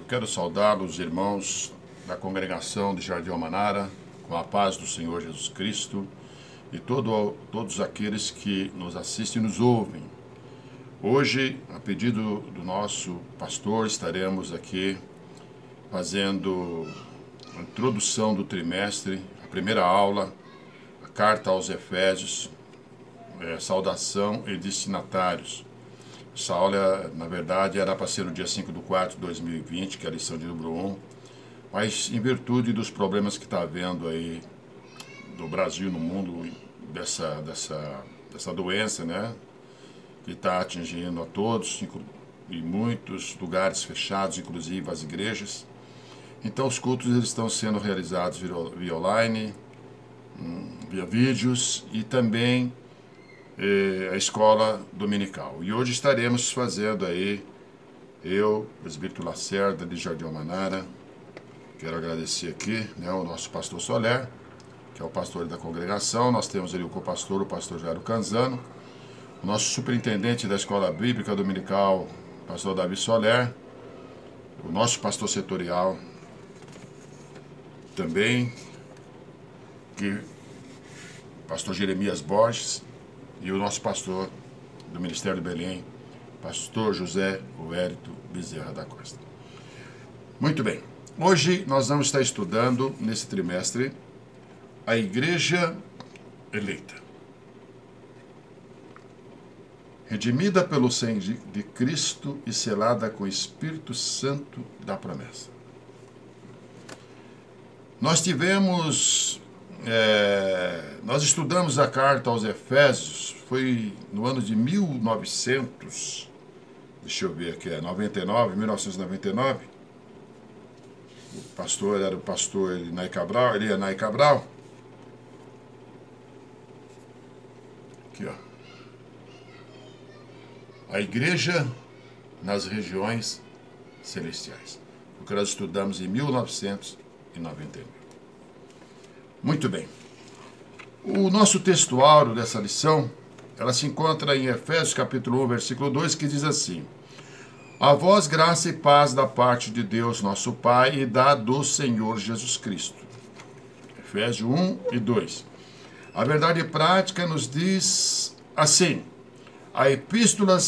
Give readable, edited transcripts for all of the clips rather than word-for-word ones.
quero saudar os irmãos da congregação de Jardim Almanara, com a paz do Senhor Jesus Cristo e todos aqueles que nos assistem e nos ouvem. Hoje, a pedido do nosso pastor, estaremos aqui fazendo a introdução do trimestre, a primeira aula, a carta aos Efésios, saudação e destinatários. Essa aula, na verdade, era para ser no dia 5/4/2020, que é a lição de número 1, mas em virtude dos problemas que está havendo aí no Brasil, no mundo, dessa doença, né, que está atingindo a todos, em muitos lugares fechados, inclusive as igrejas. Então, os cultos eles estão sendo realizados via online, via vídeos e também a escola dominical. E hoje estaremos fazendo aí, eu, presbítero Lacerda, de Jardim Almanara, quero agradecer aqui, né, o nosso pastor Soler, que é o pastor da congregação. Nós temos ali o copastor, o pastor Jairo Canzano, o nosso superintendente da escola bíblica dominical, o pastor Davi Soler, o nosso pastor setorial também, pastor Jeremias Borges, e o nosso pastor do Ministério do Belém, pastor José Huérito Bezerra da Costa. Muito bem, hoje nós vamos estar estudando, nesse trimestre, a Igreja Eleita. Redimida pelo sangue de Cristo e selada com o Espírito Santo da promessa. Nós estudamos a carta aos Efésios, foi no ano de 1900, deixa eu ver aqui, 1999. O pastor era o pastor Nai Cabral, Nai Cabral. Aqui, ó. A Igreja nas Regiões Celestiais, o que nós estudamos em 1999. Muito bem. O nosso textuário dessa lição, ela se encontra em Efésios capítulo 1, versículo 2, que diz assim: A vós graça e paz da parte de Deus nosso Pai e da do Senhor Jesus Cristo. Efésios 1 e 2. A verdade prática nos diz assim: a epístola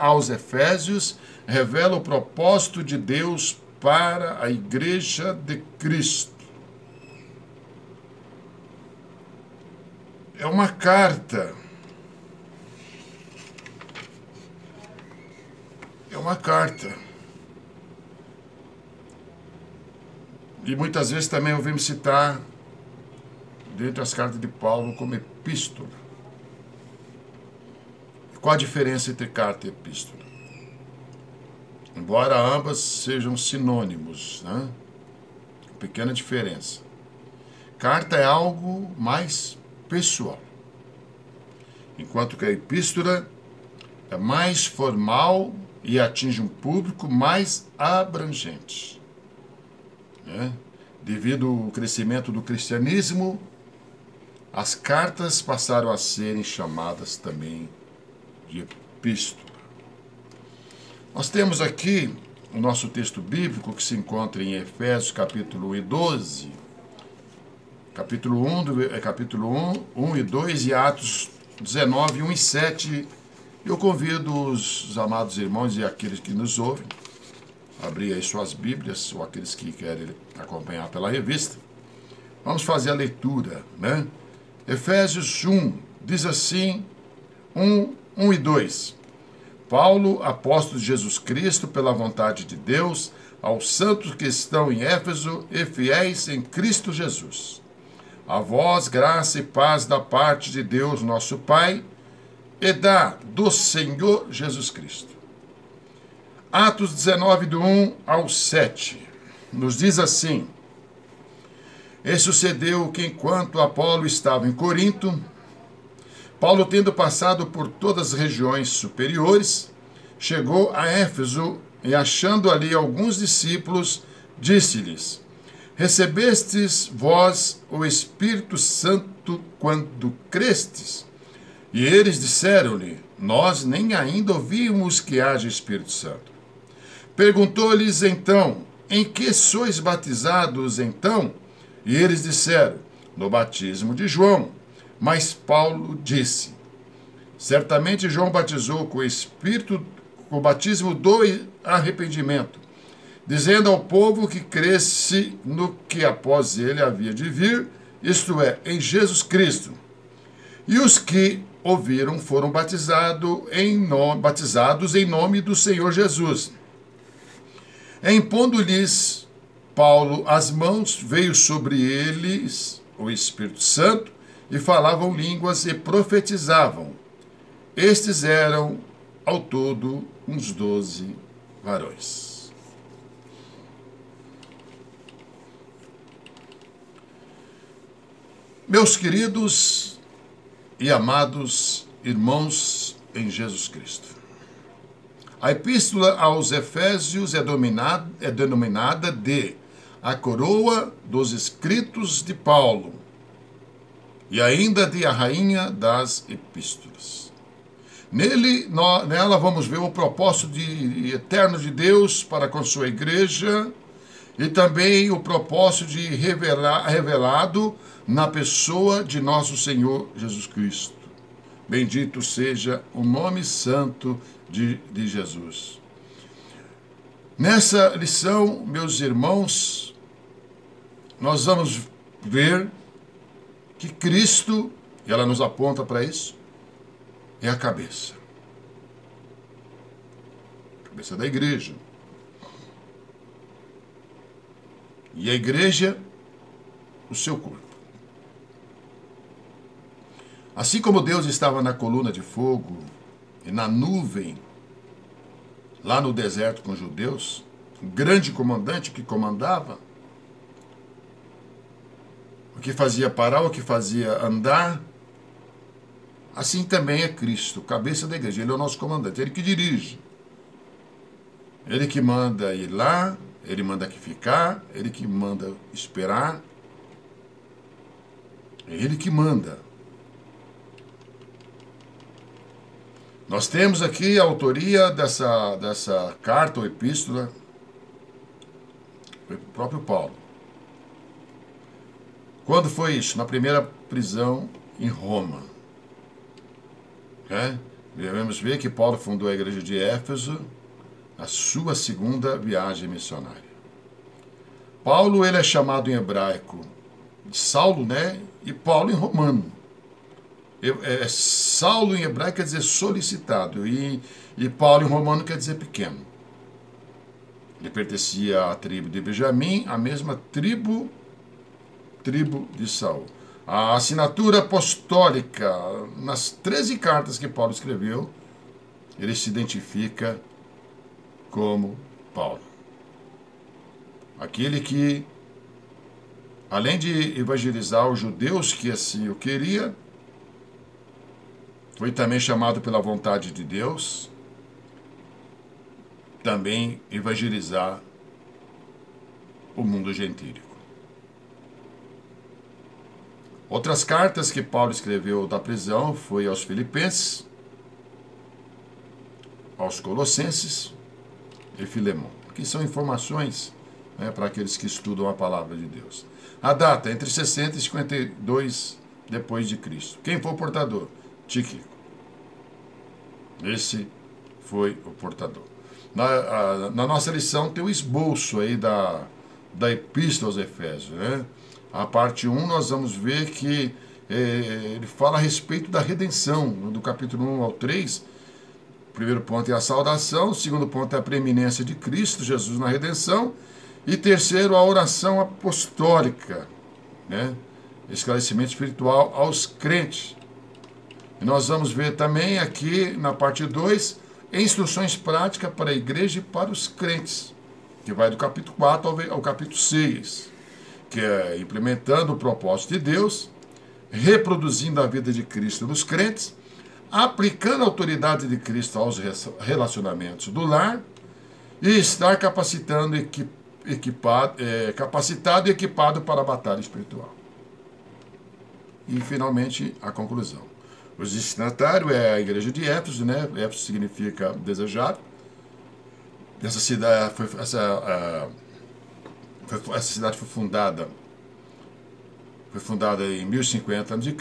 aos Efésios revela o propósito de Deus para a Igreja de Cristo. É uma carta. É uma carta. E muitas vezes também ouvimos citar, dentre as cartas de Paulo, como epístola. Qual a diferença entre carta e epístola? Embora ambas sejam sinônimos, né? Pequena diferença. Carta é algo mais pessoal, enquanto que a epístola é mais formal e atinge um público mais abrangente, né? Devido ao crescimento do cristianismo, as cartas passaram a serem chamadas também de epístola. Nós temos aqui o nosso texto bíblico que se encontra em Efésios capítulo 1 e 12, capítulo 1 e 2 e Atos 19, 1 e 7. Eu convido os amados irmãos e aqueles que nos ouvem a abrir aí suas Bíblias, ou aqueles que querem acompanhar pela revista. Vamos fazer a leitura, né? Efésios 1 diz assim, 1 e 2. Paulo, apóstolo de Jesus Cristo, pela vontade de Deus, aos santos que estão em Éfeso e fiéis em Cristo Jesus. A vós, graça e paz da parte de Deus, nosso Pai, e do Senhor Jesus Cristo. Atos 19, do 1 ao 7, nos diz assim: E sucedeu que, enquanto Apolo estava em Corinto, Paulo, tendo passado por todas as regiões superiores, chegou a Éfeso e, achando ali alguns discípulos, disse-lhes: Recebestes vós o Espírito Santo quando crestes? E eles disseram-lhe: Nós nem ainda ouvimos que haja Espírito Santo. Perguntou-lhes então: em que sois batizados então? E eles disseram: no batismo de João. Mas Paulo disse: certamente João batizou com o Espírito, com o batismo do arrependimento, dizendo ao povo que cresce no que após ele havia de vir, isto é, em Jesus Cristo. E os que ouviram foram batizados em nome do Senhor Jesus. Impondo-lhes Paulo as mãos, veio sobre eles o Espírito Santo, e falavam línguas e profetizavam. Estes eram, ao todo, uns 12 varões. Meus queridos e amados irmãos em Jesus Cristo, a epístola aos Efésios é denominada de a coroa dos escritos de Paulo e ainda de a rainha das epístolas. Nela vamos ver o propósito eterno de Deus para com sua igreja e também o propósito revelado na pessoa de nosso Senhor Jesus Cristo. Bendito seja o nome santo de Jesus. Nessa lição, meus irmãos, nós vamos ver que Cristo, e ela nos aponta para isso, é a cabeça da igreja. E a igreja, o seu corpo. Assim como Deus estava na coluna de fogo e na nuvem, lá no deserto com os judeus, o grande comandante que comandava, o que fazia parar, o que fazia andar, assim também é Cristo, cabeça da igreja. Ele é o nosso comandante, ele que dirige. Ele que manda ir lá, ele manda aqui ficar, ele que manda esperar. É ele que manda. Nós temos aqui a autoria dessa carta ou epístola, foi o próprio Paulo. Quando foi isso? Na primeira prisão em Roma. Devemos ver que Paulo fundou a igreja de Éfeso, a sua segunda viagem missionária. Paulo, ele é chamado em hebraico de Saulo, e Paulo em romano. Saulo em hebraico quer dizer solicitado, e Paulo em romano quer dizer pequeno. Ele pertencia à tribo de Benjamim, a mesma tribo de Saul. A assinatura apostólica, nas 13 cartas que Paulo escreveu, ele se identifica como Paulo. Aquele que, além de evangelizar os judeus que assim o queria, foi também chamado pela vontade de Deus, também evangelizar o mundo gentílico. Outras cartas que Paulo escreveu da prisão foi aos Filipenses, aos Colossenses e Filemão, que são informações para aqueles que estudam a palavra de Deus. A data, entre 60 e 52 depois de Cristo. Quem foi o portador? Tíquico. Esse foi o portador. Na nossa lição tem o esboço aí da Epístola aos Efésios. A parte 1 nós vamos ver que ele fala a respeito da redenção, do capítulo 1 ao 3. O primeiro ponto é a saudação, o segundo ponto é a preeminência de Cristo Jesus na redenção, e terceiro, a oração apostólica, esclarecimento espiritual aos crentes. E nós vamos ver também aqui na parte 2, instruções práticas para a igreja e para os crentes, que vai do capítulo 4 ao capítulo 6, que é implementando o propósito de Deus, reproduzindo a vida de Cristo nos crentes, aplicando a autoridade de Cristo aos relacionamentos do lar e estar capacitado e equipado para a batalha espiritual. E, finalmente, a conclusão. O destinatário é a igreja de Éfeso, Éfeso significa desejado. Essa cidade essa cidade foi fundada em 1050 a.C.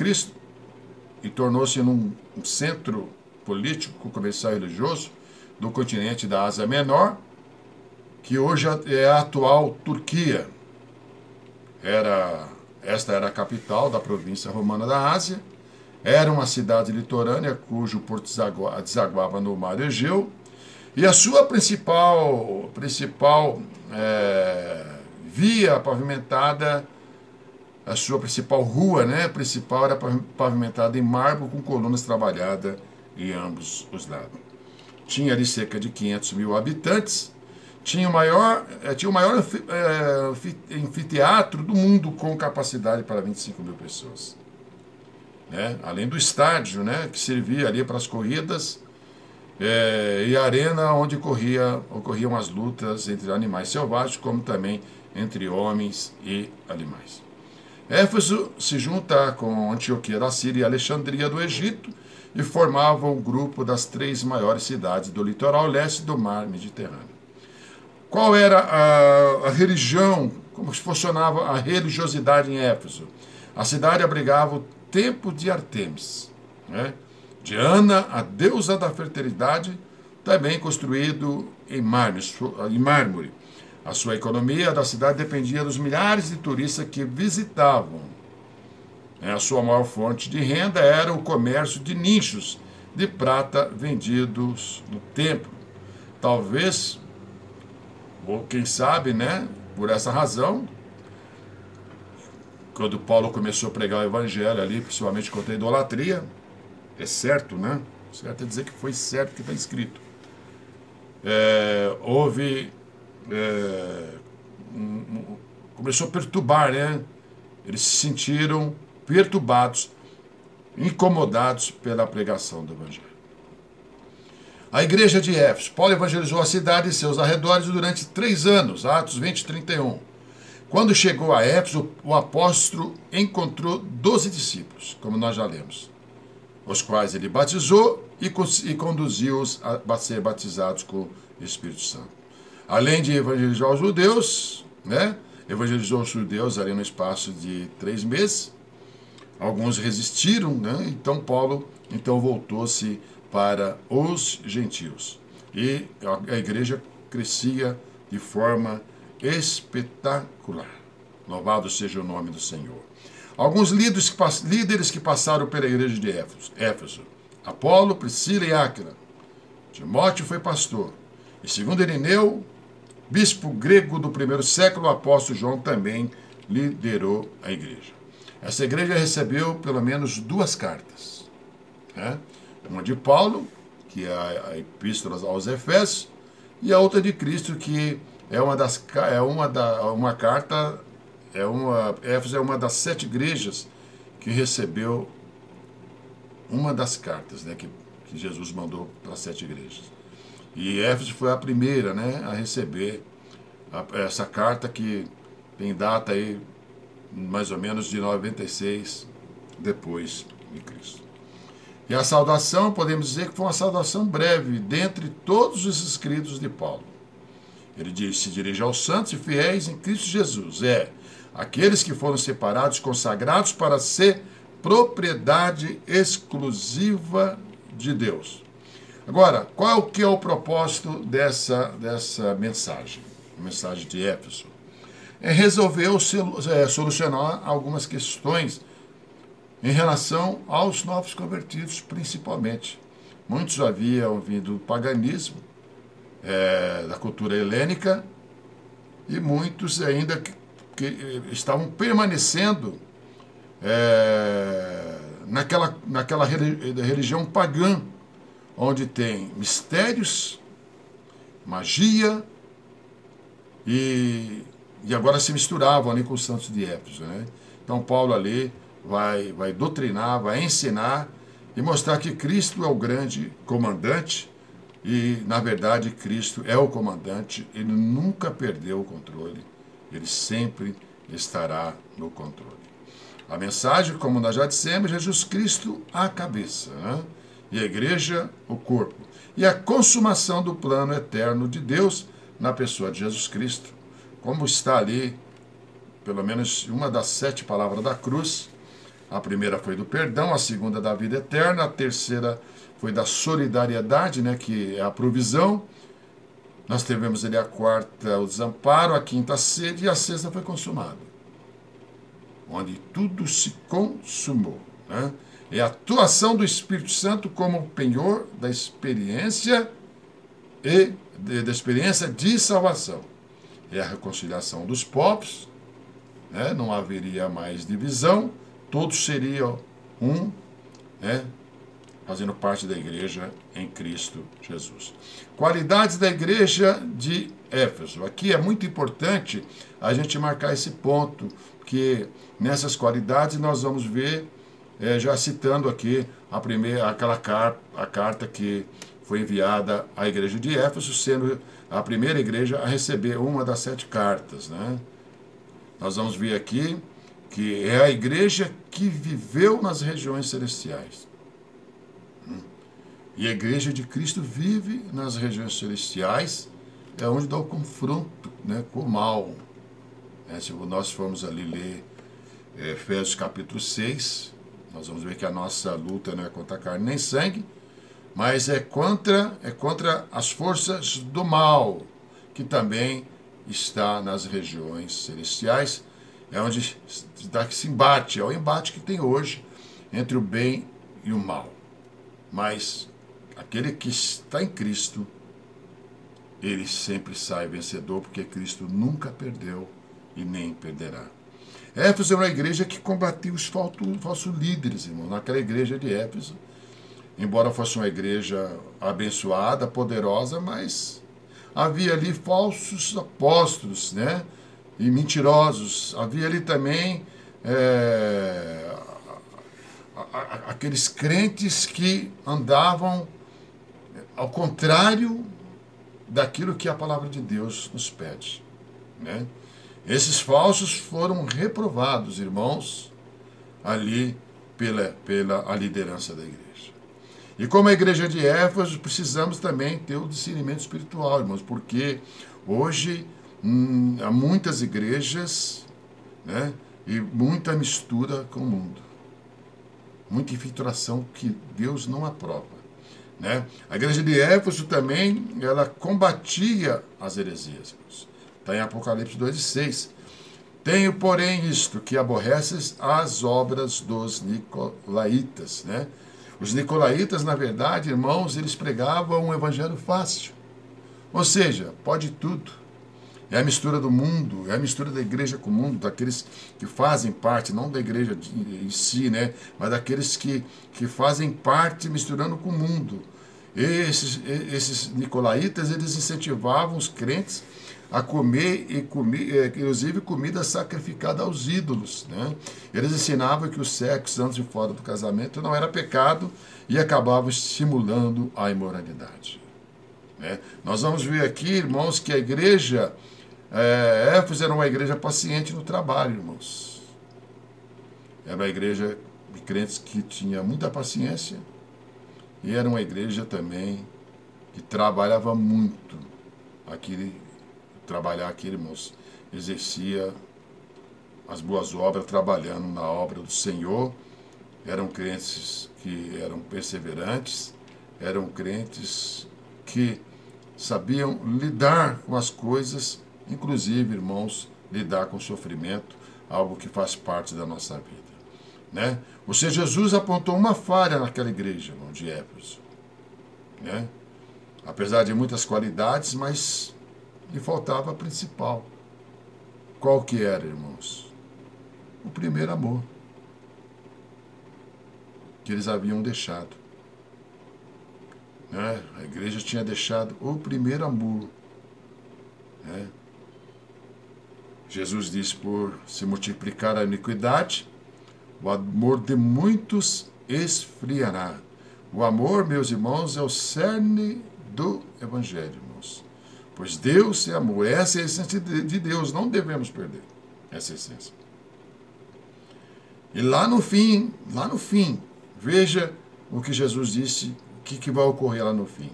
e tornou-se um centro político, comercial e religioso do continente da Ásia Menor, que hoje é a atual Turquia. Esta era a capital da província romana da Ásia. Era uma cidade litorânea cujo porto desaguava no mar Egeu. E a sua principal via pavimentada, a sua principal rua, né, principal era pavimentada em mármore com colunas trabalhadas em ambos os lados. Tinha ali cerca de 500 mil habitantes. Tinha o maior anfiteatro do mundo com capacidade para 25 mil pessoas. Né? Além do estádio, né, que servia ali para as corridas, e a arena onde ocorriam as lutas entre animais selvagens, como também entre homens e animais. Éfeso se junta com Antioquia da Síria e Alexandria do Egito e formavam o grupo das 3 maiores cidades do litoral leste do mar Mediterrâneo. Qual era a religião, como funcionava a religiosidade em Éfeso? A cidade abrigava o templo de Artemis, né? Diana, a deusa da fertilidade, também construído em mármore. A sua economia da cidade dependia dos milhares de turistas que visitavam. A sua maior fonte de renda era o comércio de nichos de prata vendidos no templo. Talvez, ou quem sabe, né, por essa razão, quando Paulo começou a pregar o evangelho ali, principalmente contra a idolatria, é certo, né? Certo é dizer que foi certo que está escrito. Começou a perturbar, né? Eles se sentiram perturbados, incomodados pela pregação do evangelho. A igreja de Éfeso. Paulo evangelizou a cidade e seus arredores durante 3 anos, Atos 20 e 31. Quando chegou a Éfeso, o apóstolo encontrou 12 discípulos, como nós já lemos, os quais ele batizou e conduziu-os a ser batizados com o Espírito Santo. Além de evangelizar os judeus, né? Evangelizou os judeus ali no espaço de 3 meses. Alguns resistiram, né? Então Paulo voltou-se para os gentios. E a igreja crescia de forma espetacular. Louvado seja o nome do Senhor. Alguns líderes que passaram pela igreja de Éfeso. Apolo, Priscila e Áquila. Timóteo foi pastor. E segundo Irineu, bispo grego do 1º século, o apóstolo João também liderou a igreja. Essa igreja recebeu pelo menos 2 cartas. Né? Uma de Paulo, que é a Epístola aos Efésios, e a outra de Cristo, que Éfeso é uma das 7 igrejas que recebeu uma das cartas, né, que Jesus mandou para as 7 igrejas. E Éfeso foi a primeira, né, a receber essa carta, que tem data aí mais ou menos de 96 depois de Cristo. E a saudação, podemos dizer que foi uma saudação breve, dentre todos os escritos de Paulo. Ele se dirige aos santos e fiéis em Cristo Jesus. Aqueles que foram separados, consagrados para ser propriedade exclusiva de Deus. Agora, qual que é o propósito dessa mensagem? A mensagem de Éfeso. Resolver solucionar algumas questões em relação aos novos convertidos, principalmente. Muitos haviam vindo do paganismo, da cultura helênica, e muitos ainda que estavam permanecendo naquela religião pagã, onde tem mistérios, magia, e agora se misturavam ali com os santos de Éfeso, né? Então Paulo ali vai doutrinar, vai ensinar e mostrar que Cristo é o grande comandante. E, na verdade, Cristo é o comandante, ele nunca perdeu o controle, ele sempre estará no controle. A mensagem, como nós já dissemos, Jesus Cristo a cabeça, né? e a igreja, o corpo. E a consumação do plano eterno de Deus na pessoa de Jesus Cristo, como está ali, pelo menos uma das 7 palavras da cruz. A primeira foi do perdão, a segunda da vida eterna, a terceira foi da solidariedade, né, que é a provisão. Nós tivemos ali a quarta, o desamparo, a quinta, a sede, e a sexta foi consumado, onde tudo se consumou, né? É a atuação do Espírito Santo como penhor da experiência da experiência de salvação. É a reconciliação dos povos, né? Não haveria mais divisão, todos seriam um, né? Fazendo parte da igreja em Cristo Jesus. Qualidades da igreja de Éfeso. Aqui é muito importante a gente marcar esse ponto, porque nessas qualidades nós vamos ver, já citando aqui a carta que foi enviada à igreja de Éfeso, sendo a primeira igreja a receber uma das 7 cartas, né? Nós vamos ver aqui que é a igreja que viveu nas regiões celestiais. E a igreja de Cristo vive nas regiões celestiais, é onde dá o confronto, né, com o mal. Se nós formos ali ler Efésios capítulo 6, nós vamos ver que a nossa luta não é contra a carne nem sangue, mas é contra as forças do mal, que também está nas regiões celestiais, é onde se embate, é o embate que tem hoje entre o bem e o mal. Mas aquele que está em Cristo, ele sempre sai vencedor, porque Cristo nunca perdeu e nem perderá. Éfeso é uma igreja que combatia os falsos líderes, irmão. Naquela igreja de Éfeso, embora fosse uma igreja abençoada, poderosa, mas havia ali falsos apóstolos, né? E mentirosos. Havia ali também aqueles crentes que andavam ao contrário daquilo que a palavra de Deus nos pede, né? Esses falsos foram reprovados, irmãos, ali pela a liderança da igreja. E como a igreja de Éfeso, precisamos também ter o discernimento espiritual, irmãos, porque hoje há muitas igrejas, né, e muita mistura com o mundo. Muita infiltração que Deus não aprova, né? A igreja de Éfeso também, ela combatia as heresias. Está em Apocalipse 2:6. Tenho, porém, isto, que aborreces as obras dos nicolaítas, né? Os nicolaítas, na verdade, irmãos, eles pregavam um evangelho fácil. Ou seja, pode tudo. É a mistura do mundo, é a mistura da igreja com o mundo, daqueles que fazem parte, não da igreja em si, né? Mas daqueles que fazem parte misturando com o mundo. Esses nicolaítas, eles incentivavam os crentes a comer, inclusive comida sacrificada aos ídolos, né? Eles ensinavam que o sexo antes e fora do casamento não era pecado e acabavam estimulando a imoralidade, né? Nós vamos ver aqui, irmãos, que a igreja Éfeso era uma igreja paciente no trabalho, irmãos. Era uma igreja de crentes que tinha muita paciência e era uma igreja também que trabalhava muito. Trabalhar aqui, irmãos, exercia as boas obras, trabalhando na obra do Senhor. Eram crentes que eram perseverantes, eram crentes que sabiam lidar com as coisas, inclusive, irmãos, lidar com o sofrimento, algo que faz parte da nossa vida, né? O Senhor Jesus apontou uma falha naquela igreja, irmão, de Éfeso, né? Apesar de muitas qualidades, mas lhe faltava a principal. Qual que era, irmãos? O primeiro amor que eles haviam deixado, né? A igreja tinha deixado o primeiro amor, né? Jesus disse: por se multiplicar a iniquidade, o amor de muitos esfriará. O amor, meus irmãos, é o cerne do Evangelho, irmãos. Pois Deus é amor. Essa é a essência de Deus. Não devemos perder essa essência. E lá no fim, veja o que Jesus disse, o que vai ocorrer lá no fim.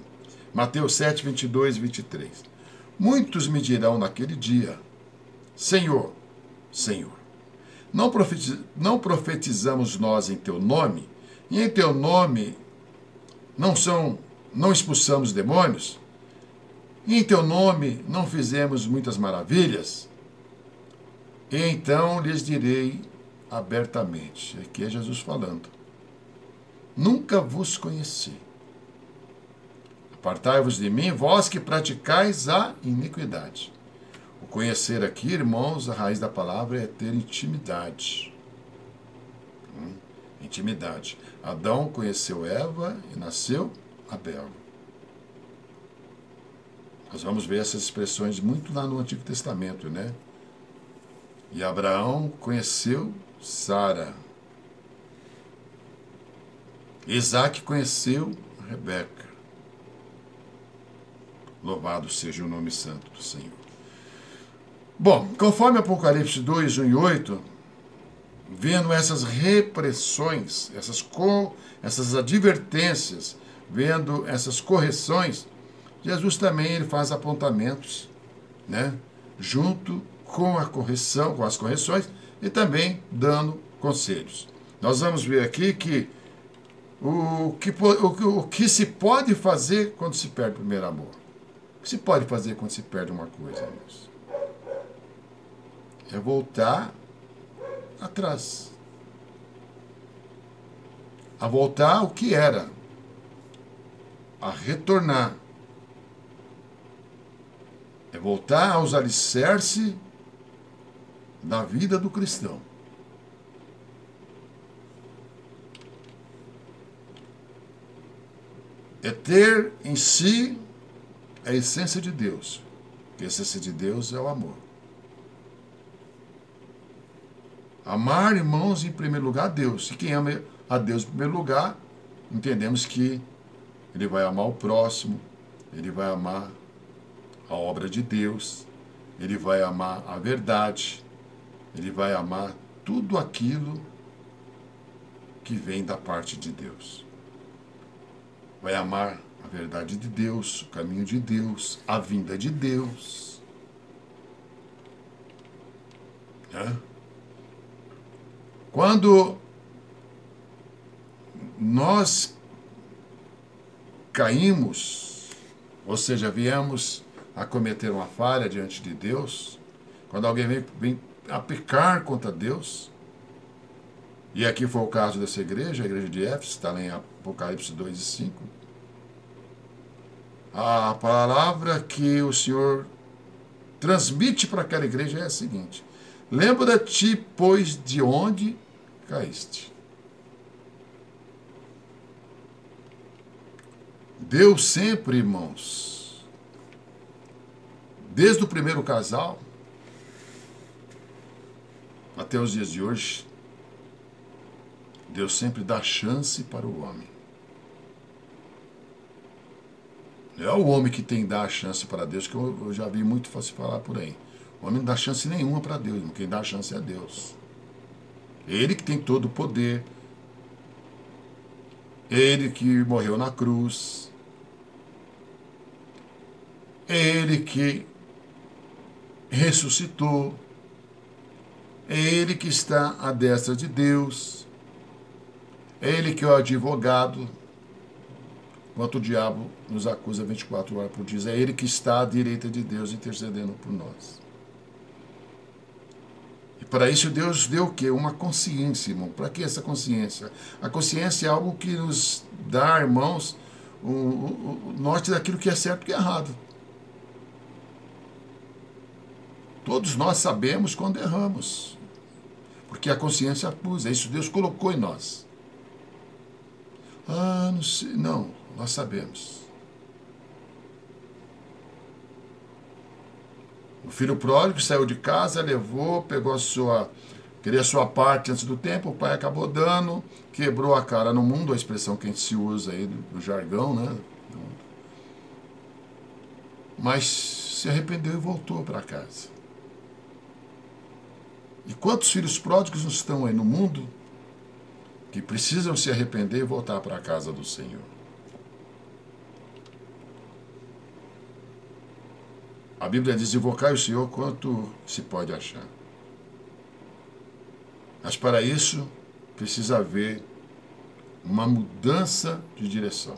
Mateus 7, 22 e 23. Muitos me dirão naquele dia, Senhor, Senhor, não profetizamos nós em teu nome, e em teu nome não expulsamos demônios, e em teu nome não fizemos muitas maravilhas? E então lhes direi abertamente, aqui é Jesus falando, nunca vos conheci. Apartai-vos de mim, vós que praticais a iniquidade. O conhecer aqui, irmãos, a raiz da palavra é ter intimidade. Intimidade. Adão conheceu Eva e nasceu Abel. Nós vamos ver essas expressões muito lá no Antigo Testamento, né? E Abraão conheceu Sara. Isaac conheceu Rebeca. Louvado seja o nome santo do Senhor. Bom, conforme Apocalipse 2, 1 e 8, vendo essas repressões, essas advertências, vendo essas correções, Jesus também ele faz apontamentos, né, junto com a correção, com as correções, e também dando conselhos. Nós vamos ver aqui que o que se pode fazer quando se perde o primeiro amor. O que se pode fazer quando se perde uma coisa, irmãos? É voltar atrás. A voltar ao que era. A retornar. É voltar aos alicerces da vida do cristão. É ter em si a essência de Deus. Porque a essência de Deus é o amor. Amar, irmãos, em primeiro lugar, a Deus. E quem ama a Deus em primeiro lugar, entendemos que ele vai amar o próximo, ele vai amar a obra de Deus, ele vai amar a verdade, ele vai amar tudo aquilo que vem da parte de Deus. Vai amar a verdade de Deus, o caminho de Deus, a vinda de Deus. Quando nós caímos, ou seja, viemos a cometer uma falha diante de Deus, quando alguém vem a pecar contra Deus, e aqui foi o caso dessa igreja, a igreja de Éfeso, está lá em Apocalipse 2 e 5, a palavra que o Senhor transmite para aquela igreja é a seguinte: lembra-te, pois, de onde caíste. Deus sempre, irmãos, desde o primeiro casal até os dias de hoje, Deus sempre dá chance para o homem. Não é o homem que tem que dar a chance para Deus, que eu já vi muito se falar por aí. O homem não dá chance nenhuma para Deus, quem dá a chance é Deus. Ele que tem todo o poder. Ele que morreu na cruz. Ele que ressuscitou. É Ele que está à destra de Deus. É Ele que é o advogado. Enquanto o diabo nos acusa 24 horas por dia. É Ele que está à direita de Deus intercedendo por nós. E para isso Deus deu o quê? Uma consciência, irmão. Para que essa consciência? A consciência é algo que nos dá, irmãos, o norte daquilo que é certo e que é errado. Todos nós sabemos quando erramos. Porque a consciência acusa. Isso Deus colocou em nós. Ah, não sei. Não, nós sabemos. O filho pródigo saiu de casa, levou, pegou queria a sua parte antes do tempo, o pai acabou dando, quebrou a cara no mundo, a expressão que a gente se usa aí do jargão, né? Mas se arrependeu e voltou para casa. E quantos filhos pródigos estão aí no mundo que precisam se arrepender e voltar para a casa do Senhor. A Bíblia diz: invocai o Senhor quanto se pode achar. Mas para isso precisa haver uma mudança de direção.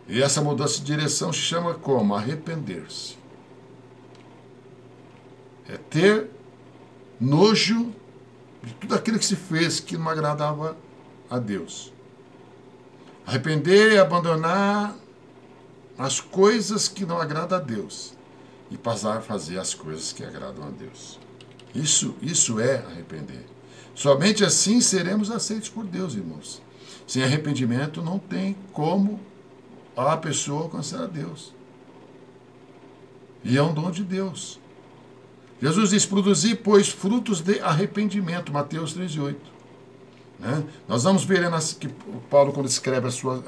E essa mudança de direção se chama como? Arrepender-se. É ter nojo de tudo aquilo que se fez que não agradava a Deus. Arrepender é abandonar as coisas que não agradam a Deus e passar a fazer as coisas que agradam a Deus. Isso é arrepender. Somente assim seremos aceitos por Deus, irmãos. Sem arrependimento não tem como a pessoa alcançar a Deus. E é um dom de Deus. Jesus diz: produzir, pois, frutos de arrependimento. Mateus 3,8. Né? Nós vamos ver que Paulo, quando escreve a sua...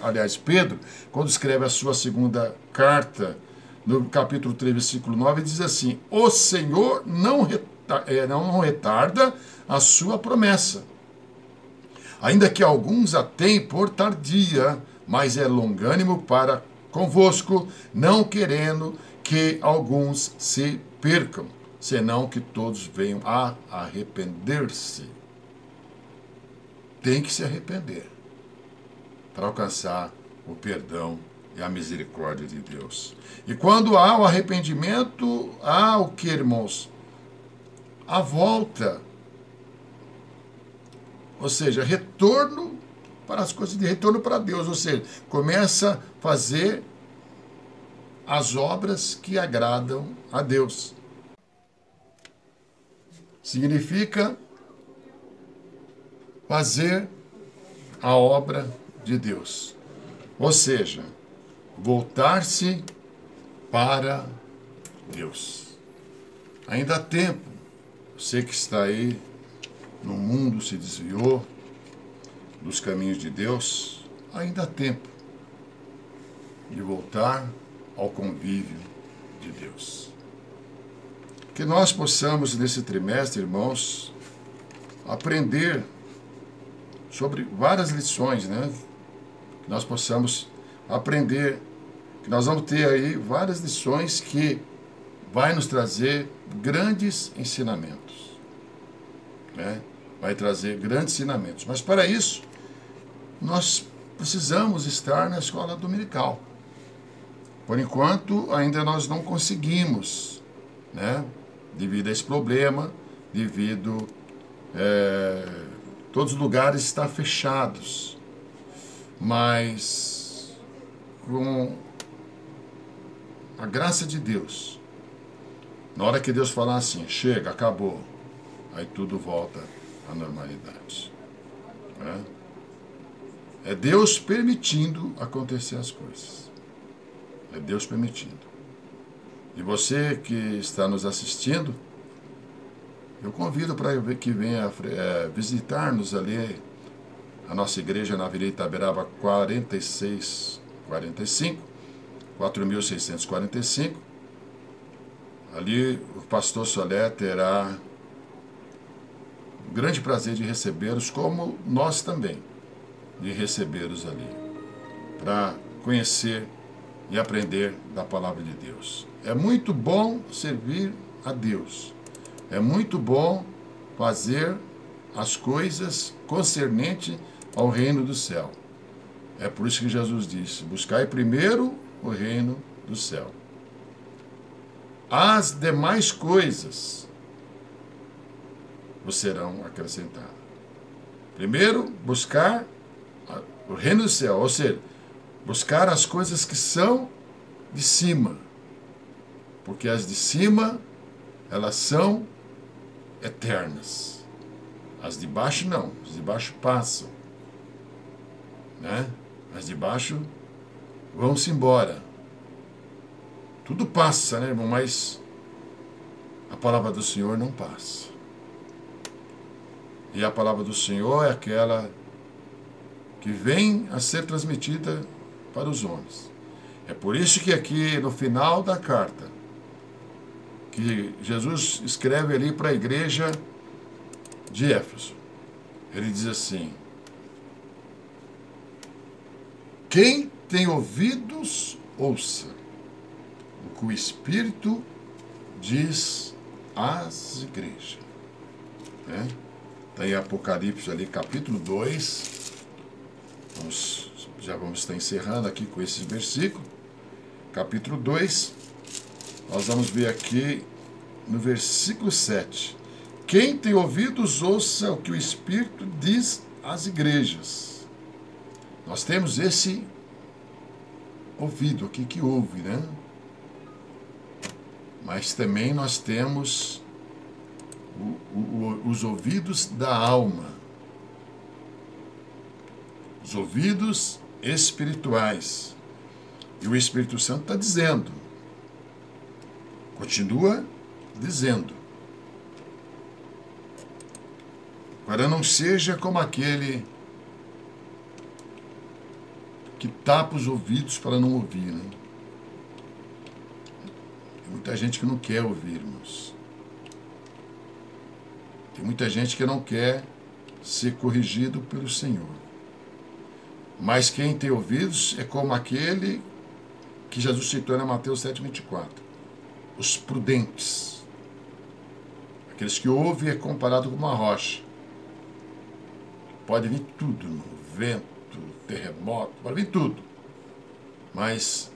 aliás, Pedro, quando escreve a sua segunda carta, no capítulo 3, versículo 9, diz assim: o Senhor não retarda a sua promessa, ainda que alguns a tenham por tardia, mas é longânimo para convosco, não querendo que alguns se percam, senão que todos venham a arrepender-se. Tem que se arrepender para alcançar o perdão e a misericórdia de Deus. E quando há o arrependimento, há o que, irmãos? A volta. Ou seja, retorno para as coisas de retorno para Deus. Ou seja, começa a fazer as obras que agradam a Deus. Significa fazer a obra de Deus. Ou seja, voltar-se para Deus. Ainda há tempo. Você que está aí no mundo, se desviou dos caminhos de Deus, ainda há tempo de voltar ao convívio de Deus. Que nós possamos, nesse trimestre, irmãos, aprender sobre várias lições, né? Que nós possamos aprender, que nós vamos ter aí várias lições que vai nos trazer grandes ensinamentos, né? Vai trazer grandes ensinamentos. Mas para isso, nós precisamos estar na escola dominical. Por enquanto, ainda nós não conseguimos, né? Devido a esse problema, devido todos os lugares estão fechados. Mas com a graça de Deus, na hora que Deus falar assim: chega, acabou, aí tudo volta à normalidade. Né? É Deus permitindo acontecer as coisas. É Deus permitindo. E você que está nos assistindo, eu convido para que venha visitar-nos ali, a nossa igreja na Avenida Itaberaba 4645, 4645. Ali o pastor Solé terá um grande prazer de recebê-los, como nós também, de recebê-los ali, para conhecer e aprender da palavra de Deus. É muito bom servir a Deus. É muito bom fazer as coisas concernentes ao reino do céu. É por isso que Jesus disse: buscai primeiro o reino do céu. As demais coisas vos serão acrescentadas. Primeiro, buscar o reino do céu, ou seja, buscar as coisas que são de cima. Porque as de cima, elas são eternas. As de baixo não, as de baixo passam. Né? As de baixo vão-se embora. Tudo passa, né, irmão? Mas a palavra do Senhor não passa. E a palavra do Senhor é aquela que vem a ser transmitida para os homens. É por isso que aqui no final da carta, que Jesus escreve ali para a igreja de Éfeso: Ele diz assim: quem tem ouvidos, ouça o que o Espírito diz às igrejas. Está em Apocalipse ali, capítulo 2. Já vamos estar encerrando aqui com esse versículo. Capítulo 2. Nós vamos ver aqui no versículo 7. Quem tem ouvidos, ouça o que o Espírito diz às igrejas. Nós temos esse ouvido aqui que ouve, né? Mas também nós temos os ouvidos da alma. Os ouvidos espirituais. E o Espírito Santo está dizendo. Continua dizendo. Para não seja como aquele que tapa os ouvidos para não ouvir, né? Tem muita gente que não quer ouvir, irmãos. Tem muita gente que não quer ser corrigido pelo Senhor. Mas quem tem ouvidos é como aquele que Jesus citou em Mateus 7,24. Os prudentes. Aqueles que ouvem é comparado com uma rocha. Pode vir tudo, vento, terremoto, pode vir tudo. Mas,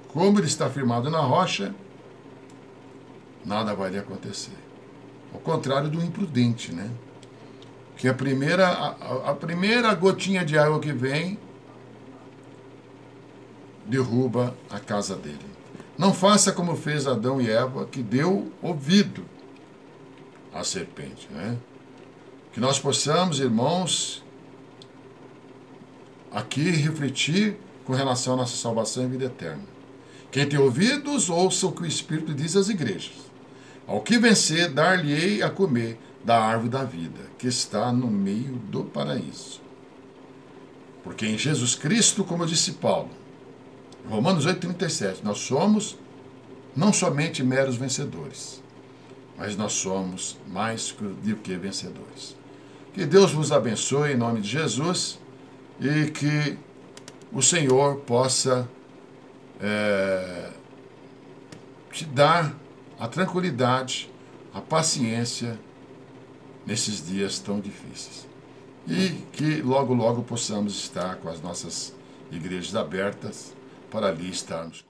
como ele está firmado na rocha, nada vai lhe acontecer. Ao contrário do imprudente, né? Que a primeira gotinha de água que vem derruba a casa dele. Não faça como fez Adão e Eva, que deu ouvido à serpente, né? Que nós possamos, irmãos, aqui refletir com relação à nossa salvação e vida eterna. Quem tem ouvidos, ouça o que o Espírito diz às igrejas. Ao que vencer, dar-lhe-ei a comer da árvore da vida, que está no meio do paraíso. Porque em Jesus Cristo, como disse Paulo, em Romanos 8,37, nós somos não somente meros vencedores, mas nós somos mais do que vencedores. Que Deus vos abençoe em nome de Jesus e que o Senhor possa te dar a tranquilidade, a paciência nesses dias tão difíceis. E que logo, logo possamos estar com as nossas igrejas abertas para ali estarmos.